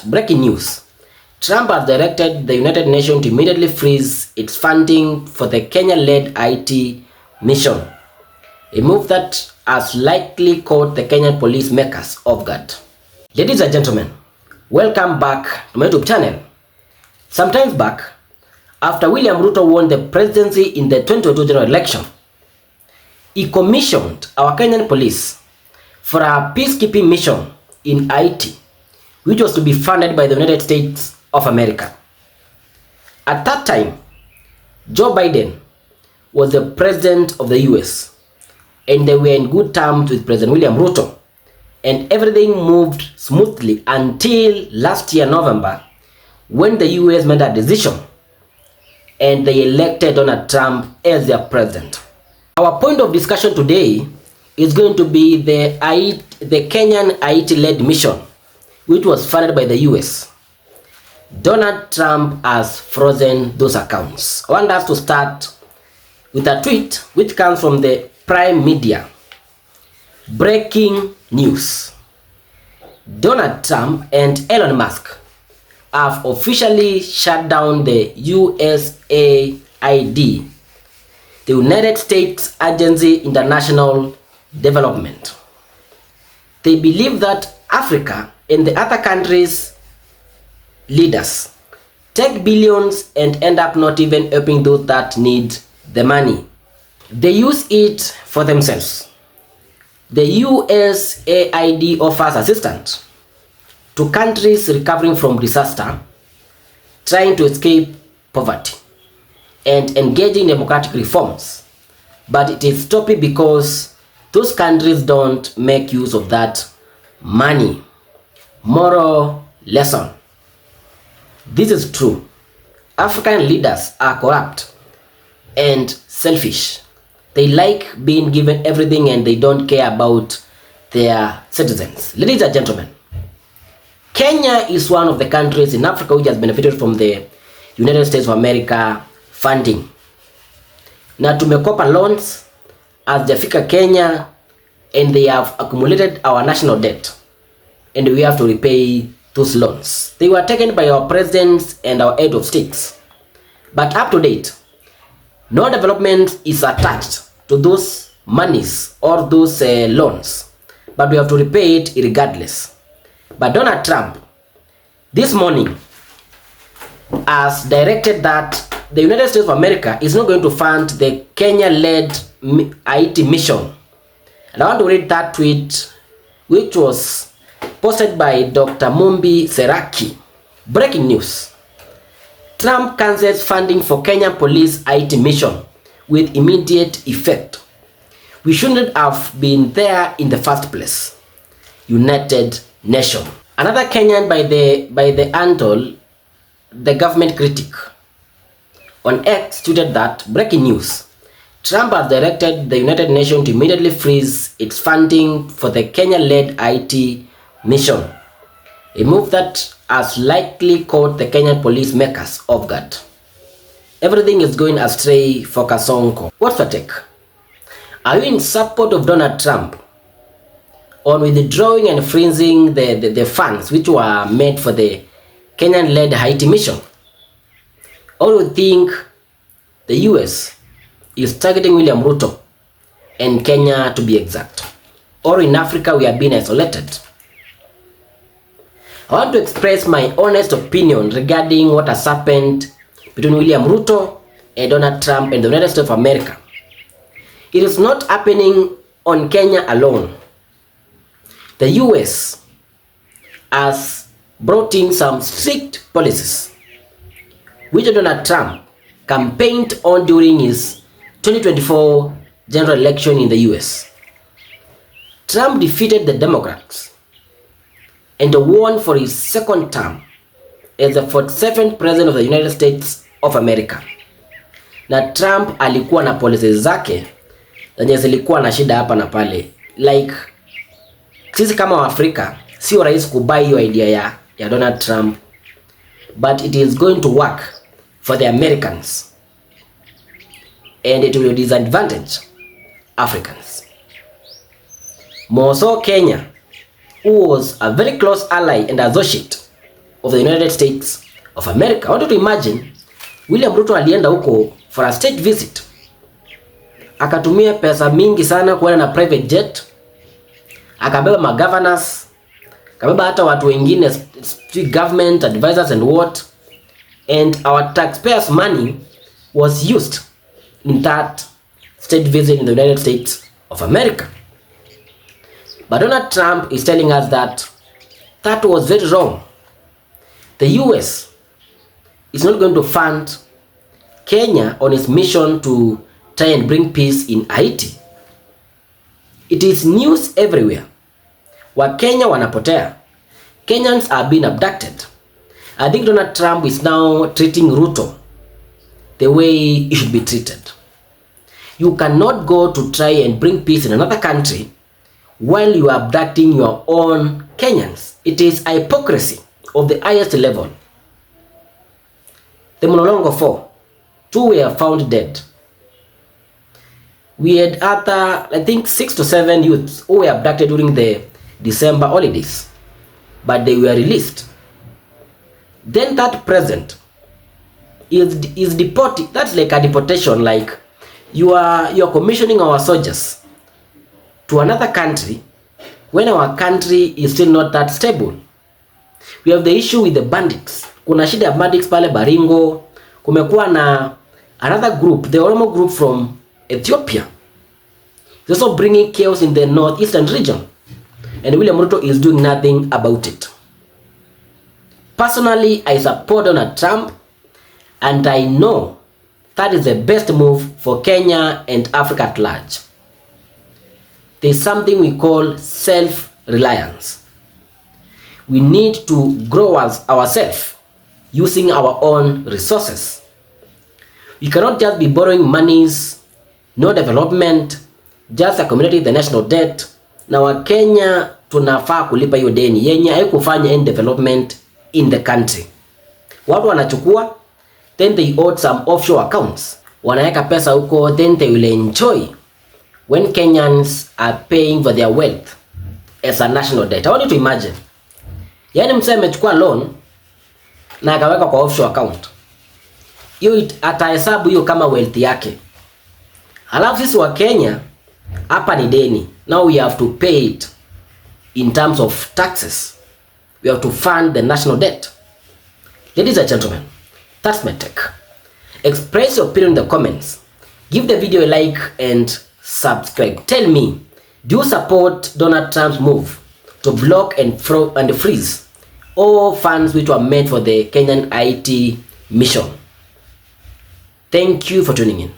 breaking news. Trump has directed the United Nations to immediately freeze its funding for the Kenya-led Haiti mission, a move that has likely caught the Kenyan police makers off guard. Ladies and gentlemen, welcome back to my YouTube channel. Sometimes back, after William Ruto won the presidency in the 2022 general election, he commissioned our Kenyan police for a peacekeeping mission in Haiti, which was to be funded by the United States of America. At that time, Joe Biden was the president of the US, and they were in good terms with President William Ruto, and everything moved smoothly until last year November, when the US made a decision and they elected Donald Trump as their president. Our point of discussion today is going to be the Kenyan Haiti-led mission, which was funded by the US. Donald Trump has frozen those accounts. I want us to start with a tweet which comes from the Prime Media. Breaking news. Donald Trump and Elon Musk have officially shut down the USAID, the United States Agency for International Development. They believe that Africa and the other countries' leaders take billions and end up not even helping those that need the money. They use it for themselves. The USAID offers assistance to countries recovering from disaster, trying to escape poverty, and engaging democratic reforms. But it is stopping because those countries don't make use of that money. Moral lesson. This is true. African leaders are corrupt and selfish. They like being given everything and they don't care about their citizens. Ladies and gentlemen, Kenya is one of the countries in Africa which has benefited from the United States of America funding. Na tumekopa loans as jafika Kenya, and they have accumulated our national debt, and we have to repay those loans. They were taken by our presidents and our head of states. But up to date, no development is attached to those monies or those loans, but we have to repay it regardless. But Donald Trump this morning has directed that the United States of America is not going to fund the Kenya-led Haiti mission. And I want to read that tweet, which was posted by Dr. Mumbi Seraki. Breaking news. Trump cancels funding for Kenyan police Haiti mission with immediate effect. We shouldn't have been there in the first place. United Nations. Another Kenyan by the handle, the government critic, on X tweeted that, breaking news. Trump has directed the United Nations to immediately freeze its funding for the Kenya-led Haiti mission, a move that has likely caught the Kenyan police makers off guard. Everything is going astray for Kasonko. What's your take? Are you in support of Donald Trump on withdrawing and freezing the funds which were made for the Kenyan-led Haiti mission? Or do you think the US is targeting William Ruto and Kenya, to be exact? Or in Africa we are being isolated? I want to express my honest opinion regarding what has happened between William Ruto and Donald Trump and the United States of America. It is not happening on Kenya alone. The US has brought in some strict policies which Donald Trump campaigned on during his 2024 general election in the US. Trump defeated the Democrats and won for his second term as the 47th president of the United States of America. Na Trump alikuwa na policies zake zenye zilikuwa na shida hapa na pale. Like, sisi kama Waafrika sio rahisi kubai hiyo idea ya Donald Trump, but it is going to work for the Americans and it will disadvantage Africans. More so Kenya, who was a very close ally and associate of the United States of America. I want you to imagine William Ruto alienda huko for a state visit, akatumia pesa mingi sana kuenda na private jet, akabeba ma-governors, akabeba hata watu wengine, government advisors and what, and our taxpayers money was used in that state visit in the United States of America. But Donald Trump is telling us that that was very wrong. The US is not going to fund Kenya on its mission to try and bring peace in Haiti. It is news everywhere. Wakenya wanapotea. Kenyans are being abducted. I think Donald Trump is now treating Ruto the way he should be treated. You cannot go to try and bring peace in another country while you are abducting your own Kenyans. It is hypocrisy of the highest level. The Mlolongo 4, 2 were found dead. We had other, I think 6 to 7 youths who were abducted during the December holidays, but they were released. Then that president is deported. That's like a deportation, like you are commissioning our soldiers to another country when our country is still not that stable. We have the issue with the bandits. Kuna shida ya bandits pale Baringo. Kumekuwa na another group, the Oromo group from Ethiopia. It's also bringing chaos in the northeastern region, and William Ruto is doing nothing about it. Personally, I support Donald Trump, and I know that is the best move for Kenya and Africa at large. There's something we call self-reliance. We need to grow ourselves using our own resources. We cannot just be borrowing monies, no development, just accumulating the national debt. Na Wakenya tunafaa kulipa hiyo deni yenye haikufanya any development in the country. Watu wanachukua, then they owed some offshore accounts. Wanaweka pesa huko, then they will enjoy when Kenyans are paying for their wealth as a national debt. I want you to imagine. Yani mseme amechukua loan na akaweka kwa offshore account. Hiyo atahesabu hiyo kama wealth yake. Halafu sisi wa Kenya hapa ni deni. Now we have to pay it in terms of taxes. We have to fund the national debt. Ladies and gentlemen, that's my take. Express your opinion in the comments. Give the video a like and subscribe. Tell me, do you support Donald Trump's move to block and freeze all funds which were made for the Kenyan Haiti mission? Thank you for tuning in.